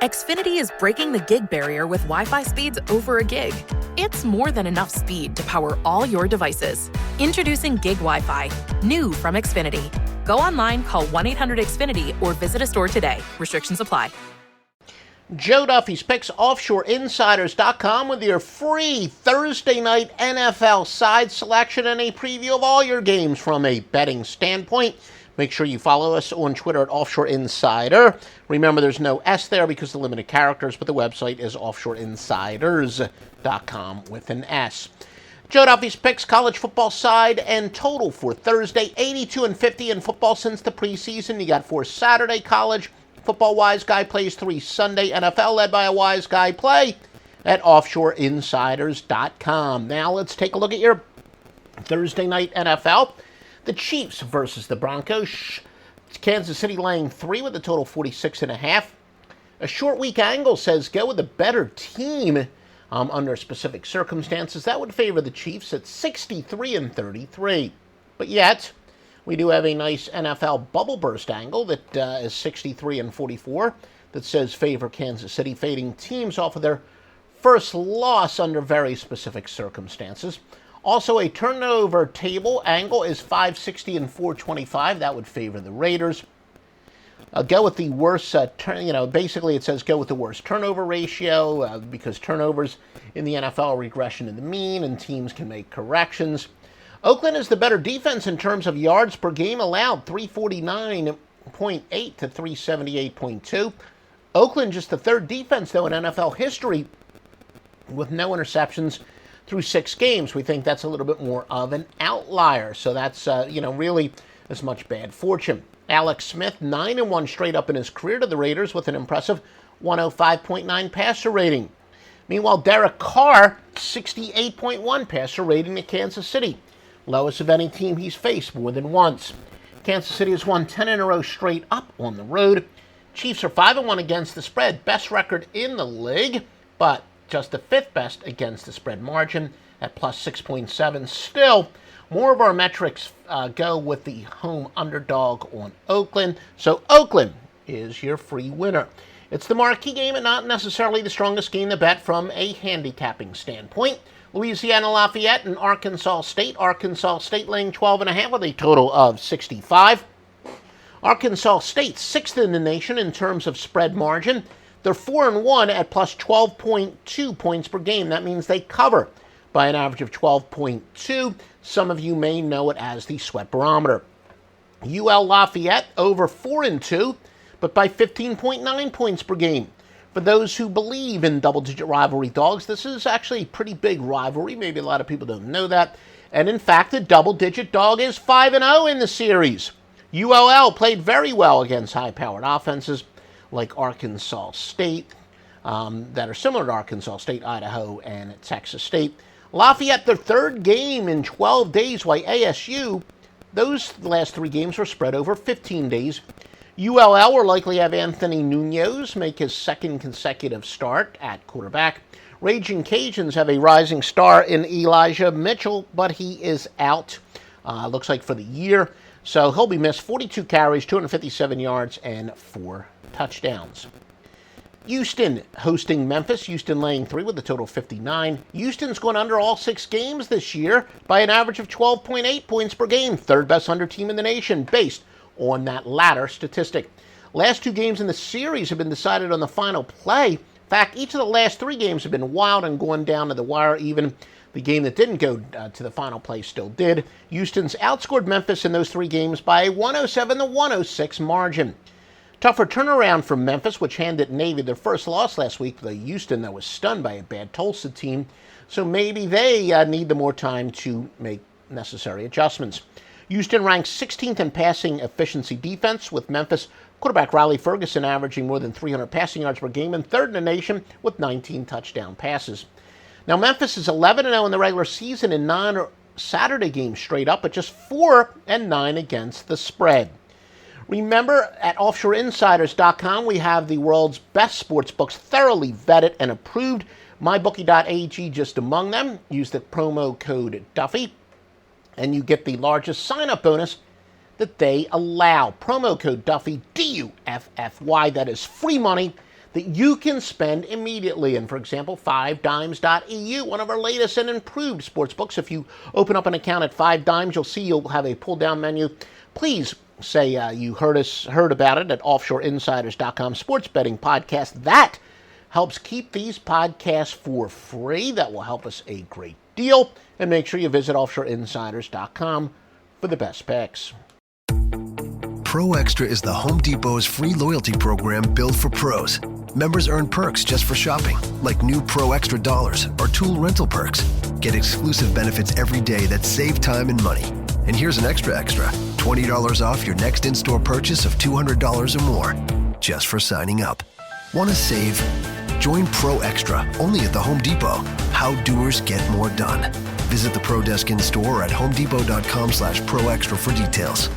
Xfinity is breaking the gig barrier with Wi-Fi speeds over a gig. It's more than enough speed to power all your devices. Introducing Gig Wi-Fi, new from Xfinity. Go online, call 1-800-XFINITY, or visit a store today. Restrictions apply. Joe Duffy's Picks, offshoreinsiders.com, with your free Thursday night NFL side selection and a preview of all your games from a betting standpoint. Make sure you follow us on Twitter at Offshore Insider. Remember, there's no S there because of the limited characters, but the website is offshoreinsiders.com with an S. Joe Duffy's Picks, college football side and total for Thursday, 82-50 in football since the preseason. You got 4 Saturday college. Football Wise Guy plays 3 Sunday. NFL led by a Wise Guy play at offshoreinsiders.com. Now let's take a look at your Thursday night NFL. The Chiefs versus the Broncos. Kansas City laying 3 with a total 46.5. A short week angle says go with the better team under specific circumstances. That would favor the Chiefs at 63-33. But yet, we do have a nice NFL bubble burst angle that is 63-44 that says favor Kansas City, fading teams off of their first loss under very specific circumstances. Also, a turnover table angle is 560-425. That would favor the Raiders. Go with the worst, basically it says go with the worst turnover ratio because turnovers in the NFL are regression in the mean and teams can make corrections. Oakland is the better defense in terms of yards per game allowed, 349.8 to 378.2. Oakland just the third defense, though, in NFL history with no interceptions through 6 games. We think that's a little bit more of an outlier. So that's, really as much bad fortune. Alex Smith, 9-1 straight up in his career to the Raiders with an impressive 105.9 passer rating. Meanwhile, Derek Carr, 68.1 passer rating to Kansas City. Lowest of any team he's faced more than once. Kansas City has won 10 in a row straight up on the road. Chiefs are 5-1 against the spread, best record in the league, but just the 5th best against the spread margin at plus 6.7. Still, more of our metrics go with the home underdog on Oakland. So Oakland is your free winner. It's the marquee game and not necessarily the strongest game to bet from a handicapping standpoint. Louisiana Lafayette and Arkansas State. Arkansas State laying 12.5 with a total of 65. Arkansas State, 6th in the nation in terms of spread margin. They're 4-1 at plus 12.2 points per game. That means they cover by an average of 12.2. Some of you may know it as the sweat barometer. UL Lafayette over 4-2, but by 15.9 points per game. For those who believe in double-digit rivalry dogs, this is actually a pretty big rivalry. Maybe a lot of people don't know that. And in fact, the double-digit dog is 5-0 in the series. ULL played very well against high-powered offenses like Arkansas State, that are similar to Arkansas State, Idaho, and Texas State. Lafayette, their 3rd game in 12 days, while ASU, those last 3 games were spread over 15 days. ULL will likely have Anthony Nunez make his 2nd consecutive start at quarterback. Raging Cajuns have a rising star in Elijah Mitchell, but he is out, looks like for the year. So he'll be missed. 42 carries, 257 yards, and 4 touchdowns. Houston hosting Memphis. Houston laying 3 with a total of 59. Houston's gone under all 6 games this year by an average of 12.8 points per game. 3rd best under team in the nation based on that latter statistic. Last 2 games in the series have been decided on the final play. In fact, each of the last 3 games have been wild and going down to the wire. Even the game that didn't go to the final play still did. Houston's outscored Memphis in those 3 games by a 107-106 margin. Tougher turnaround for Memphis, which handed Navy their first loss last week. The Houston that was stunned by a bad Tulsa team. So maybe they need the more time to make necessary adjustments. Houston ranks 16th in passing efficiency defense, with Memphis quarterback Riley Ferguson averaging more than 300 passing yards per game and 3rd in the nation with 19 touchdown passes. Now, Memphis is 11-0 in the regular season in 9 Saturday games straight up, but just 4-9 against the spread. Remember, at offshoreinsiders.com, we have the world's best sports books thoroughly vetted and approved. MyBookie.ag just among them. Use the promo code Duffy, and you get the largest sign-up bonus that they allow. Promo code Duffy, D-U-F-F-Y. That is free money. that you can spend immediately. And for example, 5dimes.eu, one of our latest and improved sports books. If you open up an account at 5dimes, you'll see you'll have a pull-down menu. Please say you heard about it at offshoreinsiders.com sports betting podcast. That helps keep these podcasts for free. That will help us a great deal. And make sure you visit offshoreinsiders.com for the best picks. Pro Extra is the Home Depot's free loyalty program built for pros. Members earn perks just for shopping, like new Pro Extra dollars or tool rental perks. Get exclusive benefits every day that save time and money. And here's an extra, $20 off your next in-store purchase of $200 or more, just for signing up. Want to save? Join Pro Extra, only at the Home Depot. How doers get more done. Visit the Pro Desk in-store or at homedepot.com/proextra for details.